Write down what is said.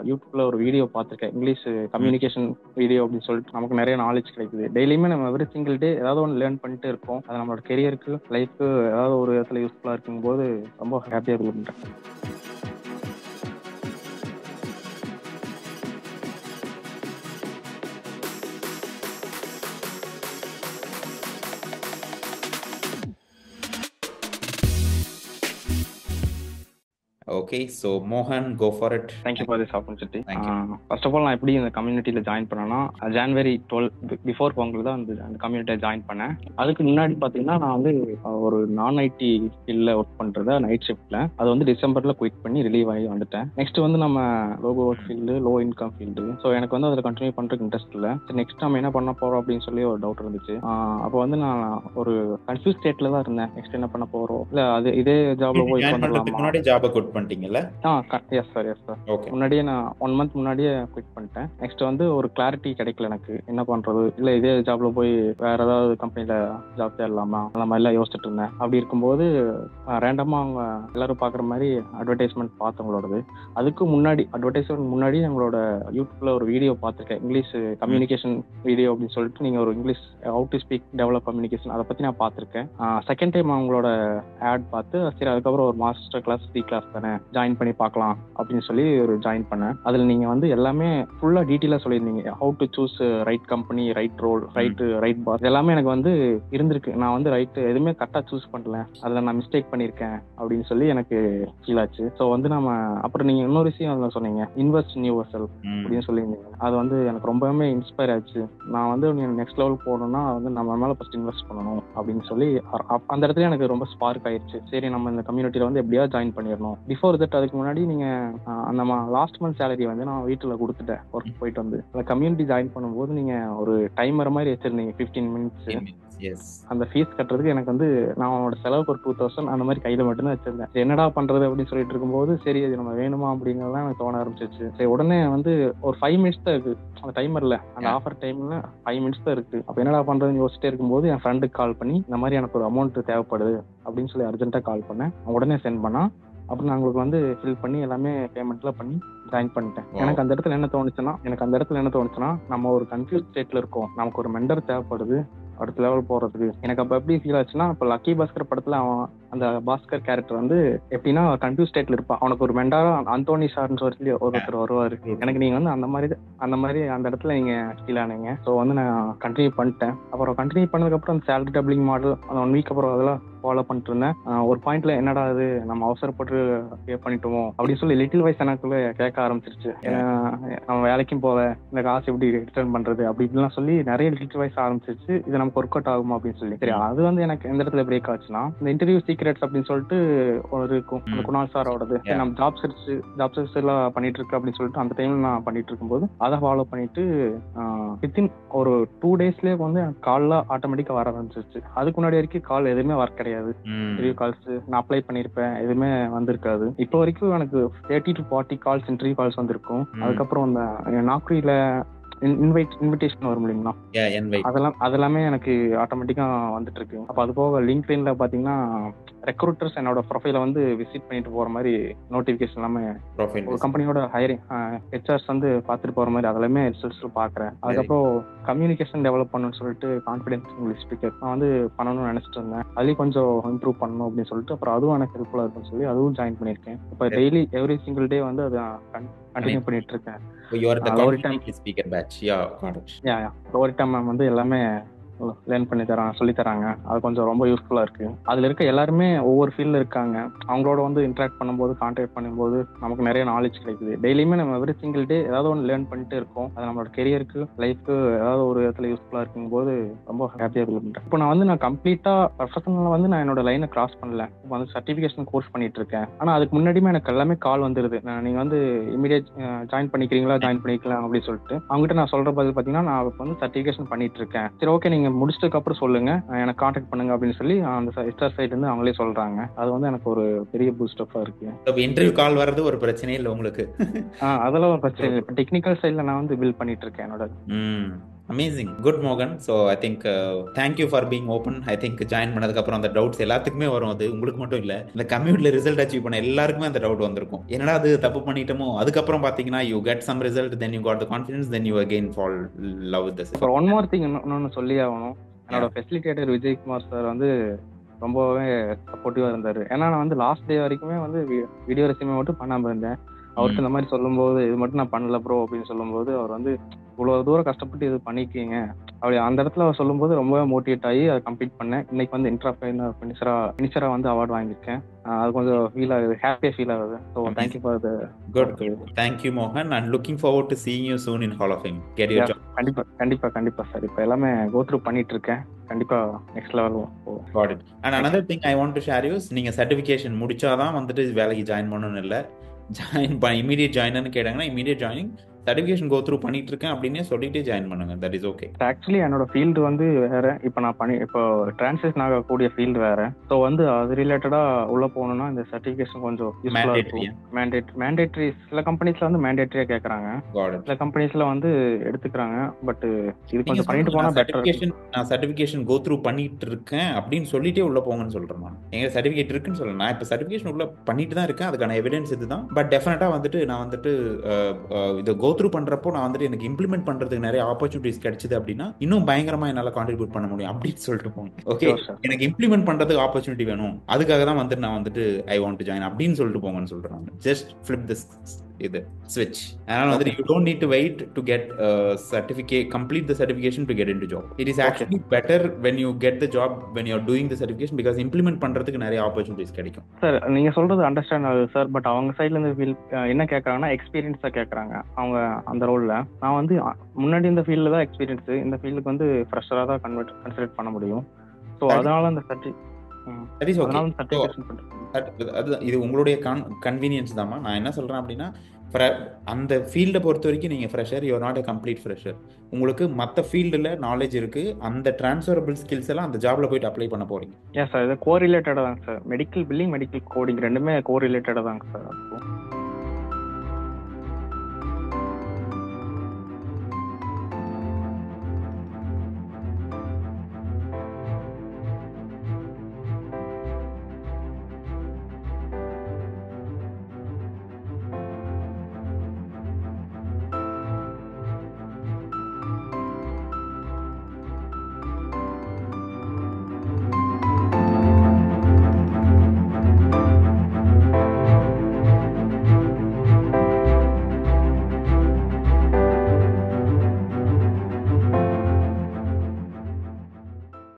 யூடியூப்ல ஒரு வீடியோ பார்த்துருக்கேன், இங்கிலீஷ் கம்யூனிகேஷன் வீடியோ அப்படின்னு சொல்லிட்டு நமக்கு நிறைய நாலேஜ் கிடைக்குது. டெய்லியுமே நம்ம எவ்ரி சிங்கிள் டே ஏதாவது ஒன்று லேர்ன் பண்ணிட்டு இருக்கோம். அது நம்மளோட கெரியருக்கு லைஃப்க்கு ஏதாவது ஒரு இடத்துல யூஸ்ஃபுல்லாக இருக்கும்போது ரொம்ப ஹாப்பியாக ஃபீல் பண்ணுறேன். Okay, so Mohan, go for it. Thank you for this opportunity. Thank you. First of all நான் எப்படி இந்த கம்யூனிட்டியில் ஜாயின் பண்ணேன்னா, ஜான்வரி 12 பிஃபோர் பொங்கல் தான் அந்த கம்யூனிட்டியை ஜாயின் பண்ணேன். அதுக்கு முன்னாடி பார்த்தீங்கன்னா நான் வந்து ஒரு நான் ஐடி ஃபீல்டில் ஒர்க் பண்ணுறத நைட் ஷிஃப்ட்டில் அது வந்து டிசம்பரில் குயிட் பண்ணி ரிலீவ் ஆகி வந்துட்டேன். நெக்ஸ்ட் வந்து நம்ம லோகோ work field, low income field. So எனக்கு வந்து அதில் கண்டினியூ பண்ணுறதுக்கு இன்ட்ரெஸ்ட் இல்லை. சரி, நெக்ஸ்ட் நம்ம என்ன பண்ண போகிறோம் அப்படின்னு சொல்லி ஒரு டவுட் இருந்துச்சு. அப்போ வந்து நான் ஒரு கன்ஃபியூஸ் ஸ்டேட்டில் தான் இருந்தேன். நெக்ஸ்ட் என்ன பண்ண போகிறோம், இல்லை அது இதே ஜாப்ல போய் பண்ணலாமா. முன்னாடி ஜாபை குட் பண்ணிட்டீங்கல்ல? Yes sir. முன்னாடியே நான் 1 month முன்னாடியே குவிட் பண்ணிட்டேன். நெக்ஸ்ட் வந்து ஒரு கிளாரிட்டி கிடைக்கல எனக்கு, என்ன பண்றது, இல்ல இதே ஜாப்ல போய் வேற ஏதாவது கம்பெனில ஜாப் தேடலாமா, அந்த மாதிரிலாம் யோசிச்சுட்டு இருந்தேன். அப்படி இருக்கும்போது ரேண்டமா அவங்க எல்லாரும் பாக்குற மாதிரி அட்வர்டைஸ்மெண்ட் பார்த்தவங்களோடது. அதுக்கு முன்னாடி அட்வர்டைஸ்மெண்ட் முன்னாடி எங்களோட யூடியூப்ல ஒரு வீடியோ பார்த்துருக்கேன், இங்கிலீஷ் கம்யூனிகேஷன் வீடியோ அப்படின்னு சொல்லிட்டு. நீங்க ஒரு English how to speak develop communication அதை பத்தி நான் பார்த்துருக்கேன். செகண்ட் டைம் அவங்களோட ஆட் பார்த்து சரி அதுக்கப்புறம் ஒரு மாஸ்டர் கிளாஸ், ஃப்ரீ கிளாஸ் தானே, ஜாயின் பண்ணி பார்க்கலாம் அப்படின்னு சொல்லி ஒரு ஜாயின் பண்ணேன். அதுல நீங்க வந்து எல்லாமே ஃபுல்லா டீட்டெயிலா சொல்லியிருந்தீங்க. How to choose right company, right role, right boss, எல்லாமே எனக்கு வந்து இருந்திருக்கு. நான் வந்து ரைட் எதுவுமே கரெக்டா சூஸ் பண்ணல, அதுல நான் மிஸ்டேக் பண்ணியிருக்கேன் அப்படின்னு சொல்லி எனக்கு ஃபீல் ஆச்சு. ஸோ வந்து நம்ம அப்புறம் நீங்க இன்னொரு விஷயம் அதில் சொன்னீங்க, இன்வெஸ்ட் இன் யுவர் செல்ஃப் அப்படின்னு சொல்லியிருந்தீங்க. அது வந்து எனக்கு ரொம்பவே இன்ஸ்பயர் ஆச்சு. நான் வந்து நெக்ஸ்ட் லெவல் போகணும்னா வந்து நம்ம மேல ஃபர்ஸ்ட் இன்வெஸ்ட் பண்ணணும் அப்படின்னு சொல்லி அந்த இடத்துல எனக்கு ரொம்ப ஸ்பார்க் ஆயிடுச்சு. சரி, நம்ம இந்த கம்யூனிட்டியில வந்து எப்படியாவது ஜாயின் பண்ணிடணும். பிஃபோர் தட் அதுக்கு முன்னாடி நீங்க அந்த லாஸ்ட் மந்த் சேலரி வந்து நான் வீட்டுல கொடுத்துட்டேன் ஒர்க் போயிட்டு வந்து. அந்த கம்யூனிட்டி ஜாயின் பண்ணும்போது நீங்க ஒரு டைமர் மாதிரி வச்சிருந்தீங்க 15 minutes. அந்த ஃபீஸ் கட்டுறதுக்கு எனக்கு வந்து நான் அவனோட செலவுக்கு ஒரு 2000 அந்த மாதிரி கையில மட்டும்தான் வச்சிருந்தேன். என்னடா பண்றது அப்படின்னு சொல்லிட்டு இருக்கும்போது சரி அது நம்ம வேணுமா அப்படிங்கறதான் எனக்கு தோண ஆரம்பிச்சிச்சு. சரி, உடனே வந்து ஒரு 5 minutes தான் இருக்கு அந்த டைமர்ல, அந்த ஆஃபர் டைம்ல 5 minutes தான் இருக்கு. அப்ப என்னடா பண்றதுன்னு யோசிச்சிட்டே இருக்கும்போது என் ஃப்ரெண்டுக்கு கால் பண்ணி இந்த மாதிரி எனக்கு ஒரு அமௌண்ட் தேவைப்படுது அப்படின்னு சொல்லி அர்ஜென்ட்டா கால் பண்ணேன். உடனே சென்ட் பண்ணா. அப்புறம் நான் உங்களுக்கு வந்து ஃபில் பண்ணி எல்லாமே பேமெண்ட்லாம் பண்ணி ஜாயின் பண்ணிட்டேன். எனக்கு அந்த இடத்துல என்ன தோணுச்சுன்னா நம்ம ஒரு கன்ஃபியூஸ் ஸ்டேட்ல இருக்கோம், நமக்கு ஒரு மெண்டர் தேவைப்படுது அடுத்த லெவல் போறதுக்கு. எனக்கு அப்ப எப்படி ஃபீல் ஆச்சுன்னா, இப்போ லக்கி பாஸ்கர் படத்துல அவன் அந்த பாஸ்கர் கேரக்டர் வந்து எப்படின்னா கன்ஃபியூஸ் ஸ்டேட்ல இருப்பான். அவனுக்கு ஒரு மெண்டாரா அந்தோனி சார்ன்னு சொல்லி ஒருத்தர் வருவாரு. எனக்கு நீங்க வந்து அந்த மாதிரி அந்த இடத்துல நீங்க ஃபீல் ஆனீங்க. ஸோ வந்து நான் கண்டினியூ பண்ணிட்டேன். அப்புறம் கண்டினியூ பண்ணதுக்கு அப்புறம் அந்த சேலரி டபுளிங் மாடல் அந்த 1 week அப்புறம் அதெல்லாம் ஃபாலோ பண்ணிட்டு இருந்தேன். ஒரு பாயிண்ட்ல என்னடா அது நம்ம அவசரப்பட்டு பே பண்ணிட்டோமோ அப்படின்னு சொல்லி லிட்டில் வாய்ஸ் எனக்குள்ள கேட்க ஆரம்பிச்சிருச்சு. ஏன்னா நம்ம வேலைக்கும் போவேன், இந்த காசு எப்படி ரிட்டர்ன் பண்றது அப்படி இப்படிலாம் சொல்லி நிறைய லிட்டில் வாய்ஸ் ஆரம்பிச்சிருச்சு. இது நமக்கு ஒர்க் அவுட் ஆகுமா அப்படின்னு சொல்லி. சரி, அது வந்து எனக்கு எந்த இடத்துல பிரேக் ஆச்சுன்னா, இந்த இன்டர்வியூ சீக்ரெட்ஸ் அப்படின்னு சொல்லிட்டு ஒரு இருக்கும், அந்த குணால் சாரோடது. நம்ம ஜாப் சர்ச் எல்லாம் பண்ணிட்டு இருக்கு அப்படின்னு சொல்லிட்டு அந்த டைம்ல நான் பண்ணிட்டு இருக்கும்போது அதை ஃபாலோ பண்ணிட்டு வித்தின் ஒரு 2 daysலயே வந்து கால்ல ஆட்டோமேட்டிக்கா வர ஆரம்பிச்சிருச்சு. அதுக்கு முன்னாடி வரைக்கும் கால் எதுவுமே வர கிடையாது. இன்டர்வியூ கால்ஸ் நான் அப்ளை பண்ணிருப்பேன், எதுவுமே வந்திருக்காது. இப்போ வரைக்கும் எனக்கு 30 to 40 கால்ஸ் இன்டர்வியூ கால்ஸ் வந்திருக்கும். அதுக்கப்புறம் அந்த நாக்ரியில இன்விடேஷன் வரும் இல்லைங்களா, அதெல்லாமே எனக்கு ஆட்டோமேட்டிக்கா வந்துட்டு இருக்கு. அப்ப அது போக லிங்க்டின்ல பாத்தீங்கன்னா ரெக்ரூட்டர்ஸ் என்னோட ப்ரொஃபைல வந்து விசிட் பண்ணிட்டு போற மாதிரி நோட்டிபிகேஷன் எல்லாமே, ஒரு கம்பெனியோட ஹையரிங் ஹெச்ஆர்ஸ் வந்து பாத்துட்டு போற மாதிரி அதெல்லாமே ரிசல்ட்ஸ் பாக்குறேன். அதுக்கப்புறம் கம்யூனிகேஷன் டெவலப் பண்ணணும்னு சொல்லிட்டு கான்ஃபிடென்ஸ் இங்கிலீஷ் ஸ்பீக்கர் நான் வந்து பண்ணணும்னு நினைச்சிட்டு இருந்தேன். அதுலயும் கொஞ்சம் இம்ப்ரூவ் பண்ணணும் அப்படின்னு சொல்லிட்டு அப்புறம் அதுவும் எனக்கு ஹெல்ப்ஃபுல்லா இருக்குன்னு சொல்லி அதுவும் ஜாயின் பண்ணிருக்கேன். இப்ப டெய்லி எவ்ரி சிங்கிள் டே வந்து அதை கண்டினியூ பண்ணிட்டு இருக்கேன். ஒரு டைம் மேம் வந்து எல்லாமே லேர்ன் பண்ணி தராங்க, சொல்லி தராங்க. அது கொஞ்சம் ரொம்ப யூஸ்ஃபுல்லா இருக்கு. அதுல இருக்க எல்லாருமே ஒவ்வொரு ஃபீல்ட்ல இருக்காங்க. அவங்களோட வந்து இன்டராக்ட் பண்ணும்போது, கான்டாக்ட் பண்ணும்போது நமக்கு நிறைய நாலேஜ் கிடைக்குது. டெய்லியுமே நம்ம எவ்ரி சிங்கிள் டே ஏதாவது ஒன்று லேர்ன் பண்ணிட்டு இருக்கோம். அது நம்மளோட கெரியருக்கு, லைஃப்க்கு ஏதாவது ஒரு இடத்துல யூஸ்ஃபுல்லா இருக்கும்போது ரொம்ப ஹாப்பியா ஃபீல் பண்றேன். இப்போ நான் கம்ப்ளீட்டா ப்ரொஃபஷனலா வந்து நான் என்னோட லைனை கிராஸ் பண்ணல. இப்போ வந்து சர்டிஃபிகேஷன் கோர்ஸ் பண்ணிட்டு இருக்கேன். ஆனா அதுக்கு முன்னாடியுமே எனக்கு எல்லாமே கால் வந்துருது, நீங்க வந்து இமீடியட் ஜாயின் பண்ணிக்கிறீங்களா, ஜாயின் பண்ணிக்கலாம் அப்படின்னு சொல்லிட்டு. அவங்ககிட்ட நான் சொல்ற பதில் பாத்தீங்கன்னா, நான் வந்து சர்டிஃபிகேஷன் பண்ணிட்டு இருக்கேன், சரி ஓகே நீங்க முடிச்சதுக்கு அப்புறம் சொல்லுங்க, எனக்கு கான்டாக்ட் பண்ணுங்க அப்படின்னு சொல்லி அந்த ஹெச்ஆர் சைடு இருந்து அவங்களே சொல்றாங்க. அது வந்து எனக்கு ஒரு பெரிய பூஸ்டப்பா இருக்கு. இன்டர்வியூ கால் வர்றது ஒரு பிரச்சனையே இல்லை உங்களுக்கு? அதெல்லாம் ஒரு பிரச்சனை இல்லை. டெக்னிக்கல் சைட்ல நான் வந்து பில்ட் பண்ணிட்டு இருக்கேன் என்னோட. அமேசிங், குட் மோகன். So I think thank you for being open. I think join பண்ணதுக்கு அப்புறம் அந்த டவுட்ஸ் எல்லாத்துக்குமே வரும். அது உங்களுக்கு மட்டும் இல்ல, இந்த கம்யூட்ல ரிசல்ட் அச்சீவ் பண்ண எல்லாருக்குமே அந்த டவுட் வந்திருக்கும், என்னடா அது தப்பு பண்ணிட்டோமோ. அதுக்கப்புறம் பாத்தீங்கன்னா you get some result, then you got the confidence, then you again fall love with this. அப்புறம் ஒன் மோர் திங் இன்னொன்னு சொல்லி ஆகணும். என்னோட ஃபெசிலிட்டேட்டர் விஜயகுமார் சார் வந்து ரொம்பவே சப்போர்ட்டிவா இருந்தாரு. ஏன்னா நான் வந்து லாஸ்ட் டே வரைக்குமே வந்து வீடியோ ரெசியூமே மட்டும் பண்ணாம இருந்தேன். அவருக்கு இந்த மாதிரி சொல்லும்போது இது மட்டும் நான் பண்ணல ப்ரோ அப்படின்னு சொல்லும்போது அவர் வந்து இவ்வளவு தூரம் கஷ்டப்பட்டு இது பண்ணிருக்கீங்க அப்படி அந்த இடத்துல அவர் சொல்லும்போது ரொம்ப மோட்டிவேட் ஆகி அதை கம்ப்ளீட் பண்ணேன். இன்னைக்கு வந்து இன்டர்பிரைனர் ஃபினிஷரா வந்து அவார்டு வாங்கியிருக்கேன். அது கொஞ்சம் ஃபீல் ஆகுது, ஹாப்பியா ஃபீல் ஆகுது. So thank you for the good. Thank you மோகன், and looking forward to seeing you soon in hall of fame. Get your job. கண்டிப்பா கண்டிப்பா கண்டிப்பா சார். இப்போ எல்லாமே கோ த்ரூ பண்ணிட்டு இருக்கேன். கண்டிப்பா next level. Got it. And another thing I want to share is, நீங்க சர்டிஃபிகேஷன் முடிச்சாதான் வந்துட்டு வேலைக்கு ஜாயின் பண்ணணும்னு இல்லை. இமீடியட் ஜாயின்னு கேட்டாங்கன்னா immediate joining, certification go through பண்ணிட்டு இருக்கேன் அப்படின்னு சொல்லிட்டு ஜாயின் பண்ணுங்க. That is okay. ஆக்சுவலி என்னோட ஃபீல்டு வந்து வேற. இப்போ நான் இப்போ டிரான்ஸ்லேஷன் ஆகக்கூடிய ஃபீல்டு வேற. ஸோ வந்து அது ரிலேட்டடா உள்ள போகணும்னா இந்த சர்டிஃபிகேஷன் கொஞ்சம் மேண்டேட்டரி. சில கம்பெனிஸ்ல வந்து மேண்டேட்டரியா கேட்கறாங்க, சில கம்பெனிஸ்ல வந்து எடுத்துக்கிறாங்க. பட் இது கொஞ்சம் பண்ணிட்டு போனா பெட்டர். நான் சர்டிஃபிகேஷன் கோ த்ரூ பண்ணிட்டு இருக்கேன் அப்படின்னு சொல்லிட்டே உள்ள போங்கன்னு சொல்றேன். நான் எங்க சர்டிஃபிகேட் இருக்குன்னு சொல்றேன். நான் இப்போ சர்டிஃபிகேஷன் உள்ள பண்ணிட்டு தான் இருக்கேன், அதுக்கான எவிடன்ஸ் இதுதான். பட் டெஃபினட்டா வந்துட்டு நான் வந்துட்டு இதை கோ த்ரூ பண்றப்போ நான் வந்துட்டு எனக்கு இம்ப்ளிமெண்ட் பண்றதுக்கு நிறைய ஆப்பர்ச்சுனிட்டிஸ் கிடைச்சது அப்படின்னா இன்னும் பயங்கரமா என்னால கான்ட்ரிபியூட் பண்ண முடியும் அப்படின்னு சொல்லிட்டு போங்க. ஓகே, எனக்கு இம்ப்ளிமெண்ட் பண்றதுக்கு ஆப்பர்ச்சுனிட்டி வேணும், அதுக்காக தான் வந்துட்டு நான் வந்துட்டு ஐ வாண்ட் டு ஜாயின் அப்படின்னு சொல்லிட்டு போங்கன்னு சொல்றேன். ஜஸ்ட் ஃபிளிப் திஸ் இது switch. அதனால வந்து you don't need to wait to get complete the certification to get into job. It is actually better when you get the job when you're doing the certification, because implement பண்றதுக்கு நிறைய opportunities கிடைக்கும். Sir நீங்க சொல்றது understand ஆகுது sir. But அவங்க சைட்ல இருந்து என்ன கேட்கறாங்கன்னா எக்ஸ்பீரியன்ஸா கேட்கறாங்க அவங்க அந்த ரோல்ல. நான் வந்து முன்னாடி இந்த ஃபீல்ட்ல தான் எக்ஸ்பீரியன்ஸ், இந்த ஃபீல்டுக்கு வந்து ஃப்ரெஷரா தான் கன்சிடர் பண்ண முடியும். ஸோ அதனால அந்த இது உங்களுடைய கன்வீனியன்ஸ் தான்மா. நான் என்ன சொல்றேன் அப்படின்னா, அந்த ஃபீல்டை பொறுத்த வரைக்கும் நீங்க fresher, you are not a complete fresher. உங்களுக்கு மற்ற ஃபீல்டில் நாலேஜ் இருக்கு, அந்த டிரான்ஸ்ஃபரபிள் ஸ்கில்ஸ் எல்லாம் அந்த ஜாப்ல போயிட்டு அப்ளை பண்ண போறீங்க. சார் இது கோரிலேட்டடா தாங்க sir. Medical billing, medical coding ரெண்டுமே கோரிலேட்டடா தாங்க சார்.